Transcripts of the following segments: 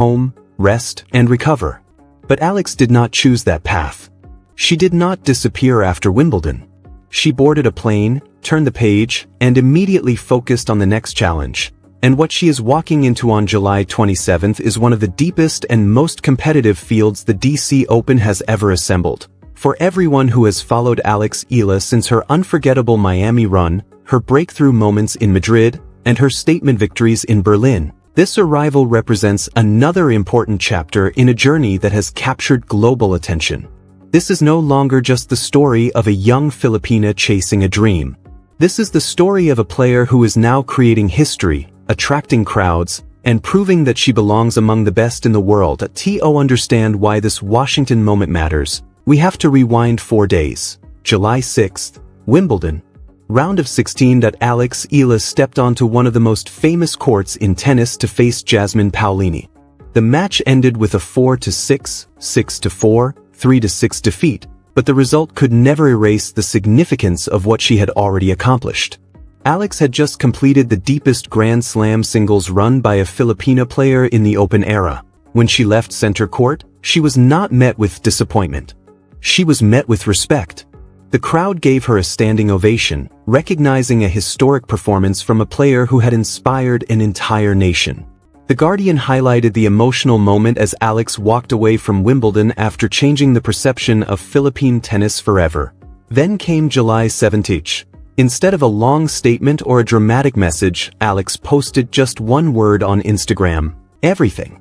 home, rest, and recover. But Alex did not choose that path. She did not disappear after Wimbledon. She boarded a plane, turned the page, and immediately focused on the next challenge. And what she is walking into on July 27th is one of the deepest and most competitive fields the DC Open has ever assembled. For everyone who has followed Alex Eala since her unforgettable Miami run, her breakthrough moments in Madrid, and her statement victories in Berlin, this arrival represents another important chapter in a journey that has captured global attention. This is no longer just the story of a young Filipina chasing a dream. This is the story of a player who is now creating history, attracting crowds, and proving that she belongs among the best in the world. To understand why this Washington moment matters, we have to rewind 4 days. July 6th, Wimbledon. Round of 16. Alex Eala stepped onto one of the most famous courts in tennis to face Jasmine Paolini. The match ended with a 4-6, 6-4, 3-6 defeat, but the result could never erase the significance of what she had already accomplished. Alex had just completed the deepest Grand Slam singles run by a Filipina player in the Open era. When she left center court, she was not met with disappointment. She was met with respect. The crowd gave her a standing ovation, recognizing a historic performance from a player who had inspired an entire nation. The Guardian highlighted the emotional moment as Alex walked away from Wimbledon after changing the perception of Philippine tennis forever. Then came July 17th. Instead of a long statement or a dramatic message, Alex posted just one word on Instagram: everything.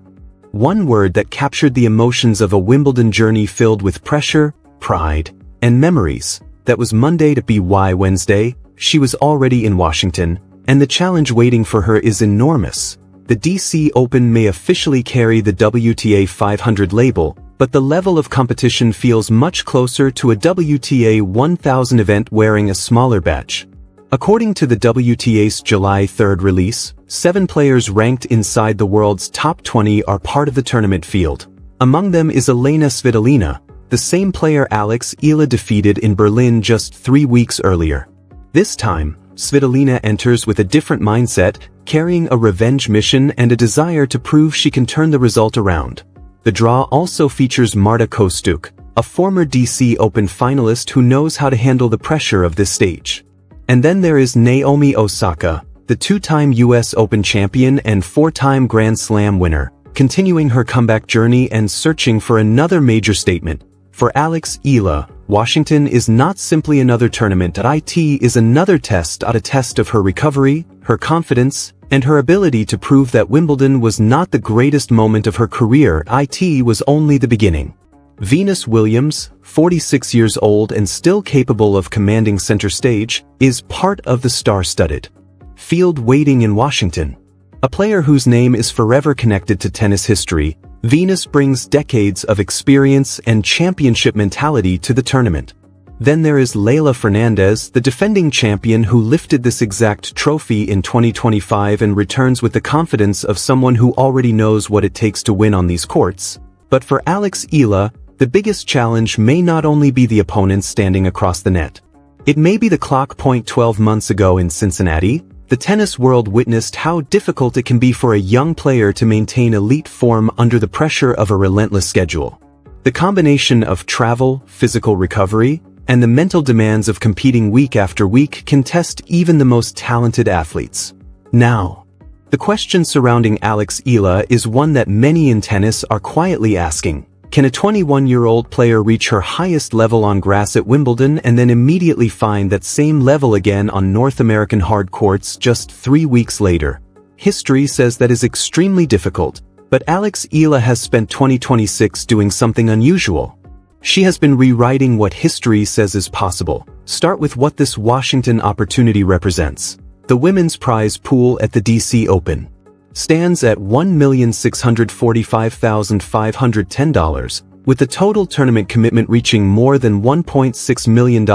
One word that captured the emotions of a Wimbledon journey filled with pressure, pride, and memories. That was Monday to be Wednesday. She was already in Washington, and the challenge waiting for her is enormous. The DC Open may officially carry the WTA 500 label, but the level of competition feels much closer to a WTA 1000 event wearing a smaller badge. According to the WTA's July 3rd release, 7 players ranked inside the world's top 20 are part of the tournament field. Among them is Elena Svitolina, the same player Alex Eala defeated in Berlin just 3 weeks earlier. This time, Svitolina enters with a different mindset, carrying a revenge mission and a desire to prove she can turn the result around. The draw also features Marta Kostyuk, a former DC Open finalist who knows how to handle the pressure of this stage. And then there is Naomi Osaka, the 2-time US Open champion and 4-time Grand Slam winner, continuing her comeback journey and searching for another major statement. For Alex Eala, Washington is not simply another tournament. It is another test, a test of her recovery, her confidence, and her ability to prove that Wimbledon was not the greatest moment of her career. It was only the beginning. Venus Williams, 46 years old and still capable of commanding center stage, is part of the star-studded field waiting in Washington. A player whose name is forever connected to tennis history, Venus brings decades of experience and championship mentality to the tournament. Then there is Leylah Fernandez, the defending champion who lifted this exact trophy in 2025 and returns with the confidence of someone who already knows what it takes to win on these courts. But for Alex Eala, the biggest challenge may not only be the opponents standing across the net. It may be the clock. 12 months ago in Cincinnati, the tennis world witnessed how difficult it can be for a young player to maintain elite form under the pressure of a relentless schedule. The combination of travel, physical recovery, and the mental demands of competing week after week can test even the most talented athletes. Now, the question surrounding Alex Eala is one that many in tennis are quietly asking. Can a 21-year-old player reach her highest level on grass at Wimbledon and then immediately find that same level again on North American hard courts just 3 weeks later? History says that is extremely difficult, but Alex Eala has spent 2026 doing something unusual. She has been rewriting what history says is possible. Start with what this Washington opportunity represents. The women's prize pool at the DC Open stands at $1,645,510, with the total tournament commitment reaching more than $1.6 million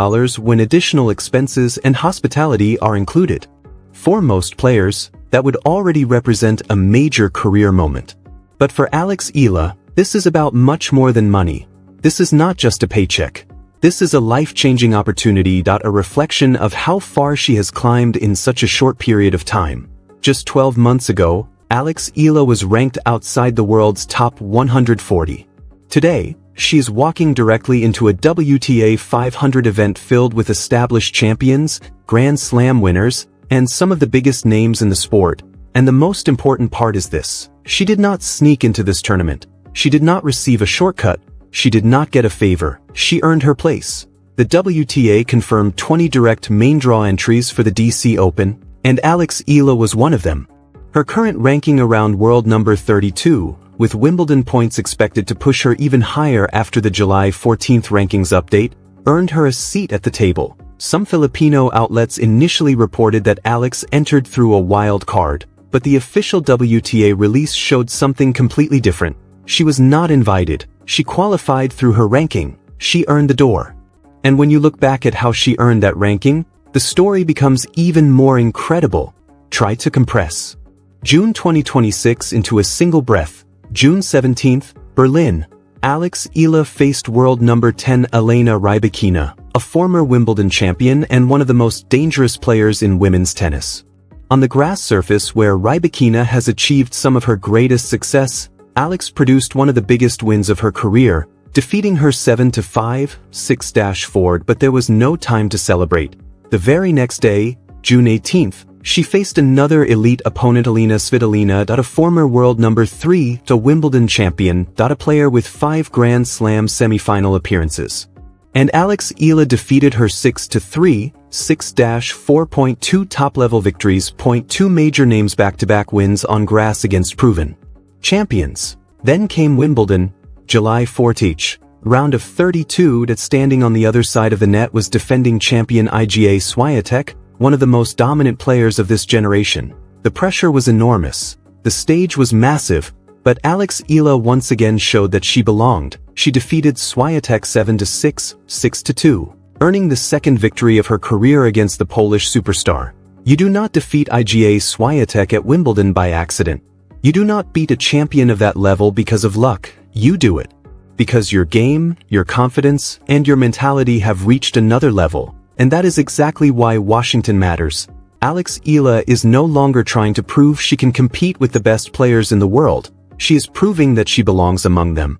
when additional expenses and hospitality are included. For most players, that would already represent a major career moment. But for Alex Eala, this is about much more than money. This is not just a paycheck. This is a life-changing opportunity, a reflection of how far she has climbed in such a short period of time. Just 12 months ago, Alex Eala was ranked outside the world's top 140. Today, she's walking directly into a WTA 500 event filled with established champions, Grand Slam winners, and some of the biggest names in the sport. And the most important part is this: she did not sneak into this tournament. She did not receive a shortcut. She did not get a favor. She earned her place. The WTA confirmed 20 direct main draw entries for the DC Open, and Alex Eala was one of them. Her current ranking around world number 32, with Wimbledon points expected to push her even higher after the July 14th rankings update, earned her a seat at the table. Some Filipino outlets initially reported that Alex entered through a wild card, but the official WTA release showed something completely different. She was not invited. She qualified through her ranking. She earned the door. And when you look back at how she earned that ranking, the story becomes even more incredible. Try to compress June 2026 into a single breath. June 17th, Berlin. Alex Eala faced world number 10 Elena Rybakina, a former Wimbledon champion and one of the most dangerous players in women's tennis. On the grass surface where Rybakina has achieved some of her greatest success, Alex produced one of the biggest wins of her career, defeating her 7-5, 6-4, but there was no time to celebrate. The very next day, June 18th, she faced another elite opponent, Alina Svitolina, a former world number 3 Wimbledon champion, a player with 5 Grand Slam semifinal appearances. And Alex Eala defeated her 6-3, 6-4.2 top-level victories, 2 major names back-to-back wins on grass against proven champions. Then came Wimbledon, July 14th, round of 32. That standing on the other side of the net was defending champion Iga Swiatek, one of the most dominant players of this generation. The pressure was enormous. The stage was massive, but Alex Eala once again showed that she belonged. She defeated Swiatek 7-6, 6-2, earning the second victory of her career against the Polish superstar. You do not defeat Iga Swiatek at Wimbledon by accident. You do not beat a champion of that level because of luck. You do it because your game, your confidence, and your mentality have reached another level. And that is exactly why Washington matters. Alex Eala is no longer trying to prove she can compete with the best players in the world. She is proving that she belongs among them.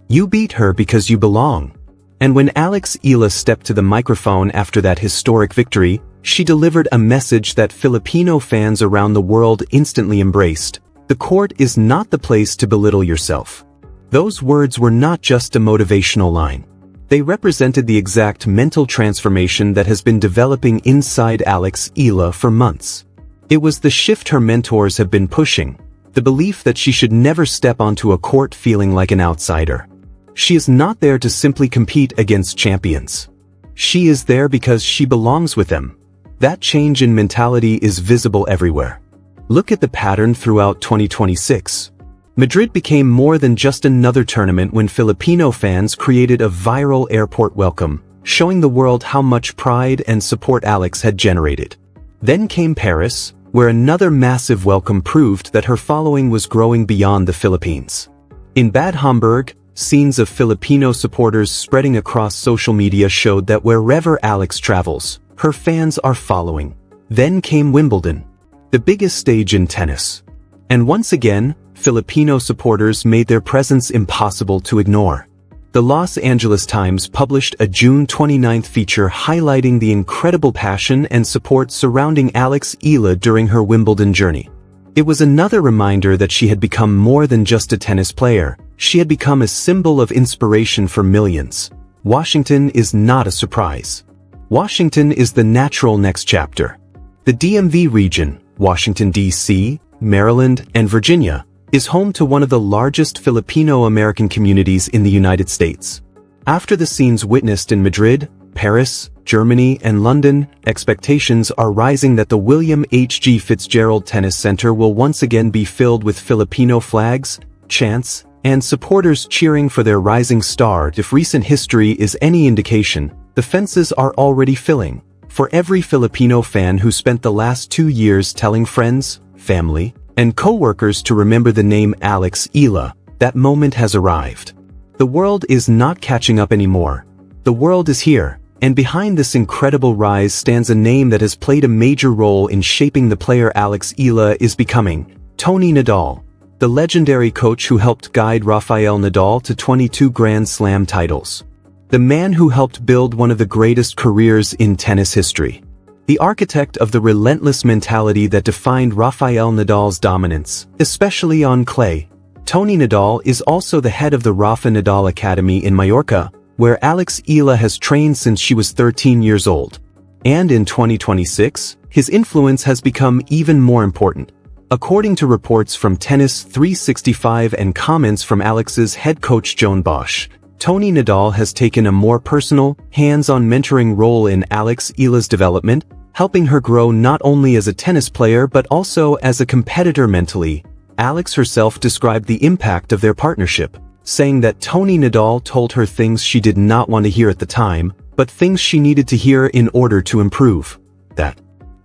You beat her because you belong. And when Alex Eala stepped to the microphone after that historic victory, she delivered a message that Filipino fans around the world instantly embraced. The court is not the place to belittle yourself. Those words were not just a motivational line. They represented the exact mental transformation that has been developing inside Alex Eala for months. It was the shift her mentors have been pushing, the belief that she should never step onto a court feeling like an outsider. She is not there to simply compete against champions. She is there because she belongs with them. That change in mentality is visible everywhere. Look at the pattern throughout 2026. Madrid became more than just another tournament when Filipino fans created a viral airport welcome, showing the world how much pride and support Alex had generated. Then came Paris, where another massive welcome proved that her following was growing beyond the Philippines. In Bad Homburg, scenes of Filipino supporters spreading across social media showed that wherever Alex travels, her fans are following. Then came Wimbledon, the biggest stage in tennis. And once again, Filipino supporters made their presence impossible to ignore. The Los Angeles Times published a June 29th feature highlighting the incredible passion and support surrounding Alex Eala during her Wimbledon journey. It was another reminder that she had become more than just a tennis player. She had become a symbol of inspiration for millions. Washington is not a surprise. Washington is the natural next chapter. The DMV region, Washington, D.C., Maryland, and Virginia, is home to one of the largest Filipino-American communities in the United States. After the scenes witnessed in Madrid, Paris, Germany, and London, expectations are rising that the William H.G. Fitzgerald Tennis Center will once again be filled with Filipino flags, chants, and supporters cheering for their rising star. If recent history is any indication, the fences are already filling. For every Filipino fan who spent the last 2 years telling friends, family, and co-workers to remember the name Alex Eala, that moment has arrived. The world is not catching up anymore. The world is here, and behind this incredible rise stands a name that has played a major role in shaping the player Alex Eala is becoming. Tony Nadal, the legendary coach who helped guide Rafael Nadal to 22 Grand Slam titles. The man who helped build one of the greatest careers in tennis history. The architect of the relentless mentality that defined Rafael Nadal's dominance, especially on clay. Tony Nadal is also the head of the Rafa Nadal Academy in Mallorca, where Alex Eala has trained since she was 13 years old. And in 2026, his influence has become even more important. According to reports from Tennis 365 and comments from Alex's head coach Joan Bosch, Tony Nadal has taken a more personal, hands-on mentoring role in Alex Eala's development, helping her grow not only as a tennis player but also as a competitor mentally. Alex herself described the impact of their partnership, saying that Tony Nadal told her things she did not want to hear at the time, but things she needed to hear in order to improve. That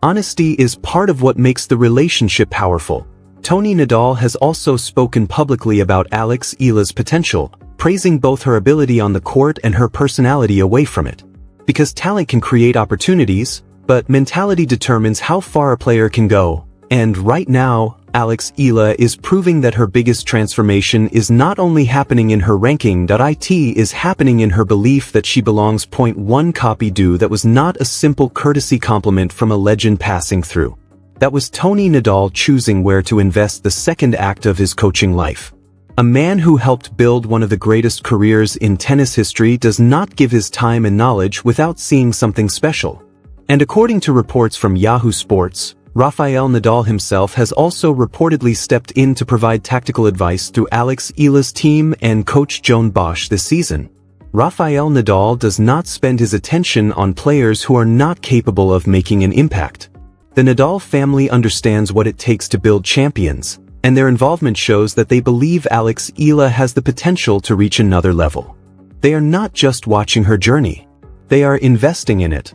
honesty is part of what makes the relationship powerful. Tony Nadal has also spoken publicly about Alex Eala's potential, praising both her ability on the court and her personality away from it. Because talent can create opportunities, but mentality determines how far a player can go. And right now, Alex Eala is proving that her biggest transformation is not only happening in her ranking. It is happening in her belief that she belongs. One copy do that was not a simple courtesy compliment from a legend passing through. That was Tony Nadal choosing where to invest the second act of his coaching life. A man who helped build one of the greatest careers in tennis history does not give his time and knowledge without seeing something special. And according to reports from Yahoo Sports, Rafael Nadal himself has also reportedly stepped in to provide tactical advice through Alex Eala's team and coach Joan Bosch this season. Rafael Nadal does not spend his attention on players who are not capable of making an impact. The Nadal family understands what it takes to build champions, and their involvement shows that they believe Alex Eala has the potential to reach another level. They are not just watching her journey. They are investing in it.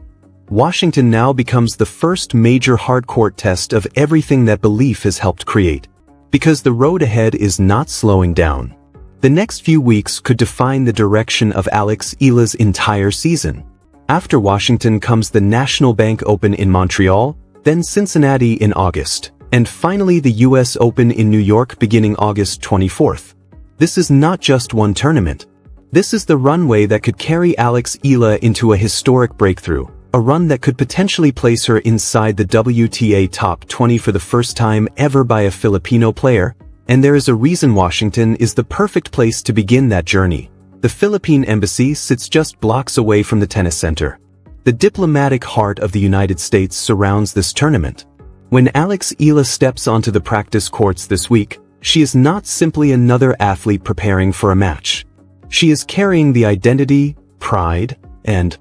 Washington now becomes the first major hardcourt test of everything that belief has helped create. Because the road ahead is not slowing down. The next few weeks could define the direction of Alex Eala's entire season. After Washington comes the National Bank Open in Montreal, then Cincinnati in August, and finally the US Open in New York beginning August 24th. This is not just one tournament. This is the runway that could carry Alex Eala into a historic breakthrough. A run that could potentially place her inside the WTA top 20 for the first time ever by a Filipino player, and there is a reason Washington is the perfect place to begin that journey. The Philippine Embassy sits just blocks away from the tennis center. The diplomatic heart of the United States surrounds this tournament. When Alex Eala steps onto the practice courts this week, she is not simply another athlete preparing for a match. She is carrying the identity, pride, and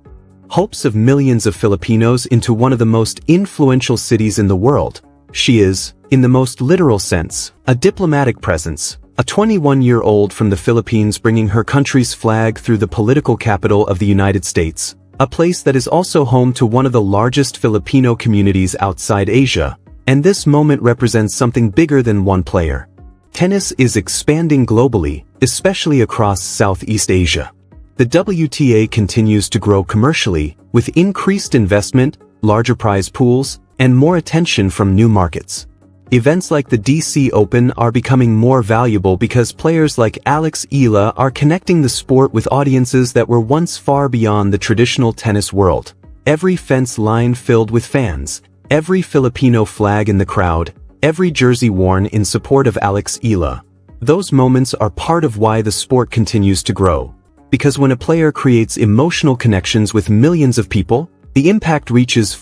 hopes of millions of Filipinos into one of the most influential cities in the world. She is, in the most literal sense, a diplomatic presence, a 21-year-old from the Philippines bringing her country's flag through the political capital of the United States, a place that is also home to one of the largest Filipino communities outside Asia, and this moment represents something bigger than one player. Tennis is expanding globally, especially across Southeast Asia. The WTA continues to grow commercially, with increased investment, larger prize pools, and more attention from new markets. Events like the DC Open are becoming more valuable because players like Alex Eala are connecting the sport with audiences that were once far beyond the traditional tennis world. Every fence line filled with fans, every Filipino flag in the crowd, every jersey worn in support of Alex Eala. Those moments are part of why the sport continues to grow. Because when a player creates emotional connections with millions of people, the impact reaches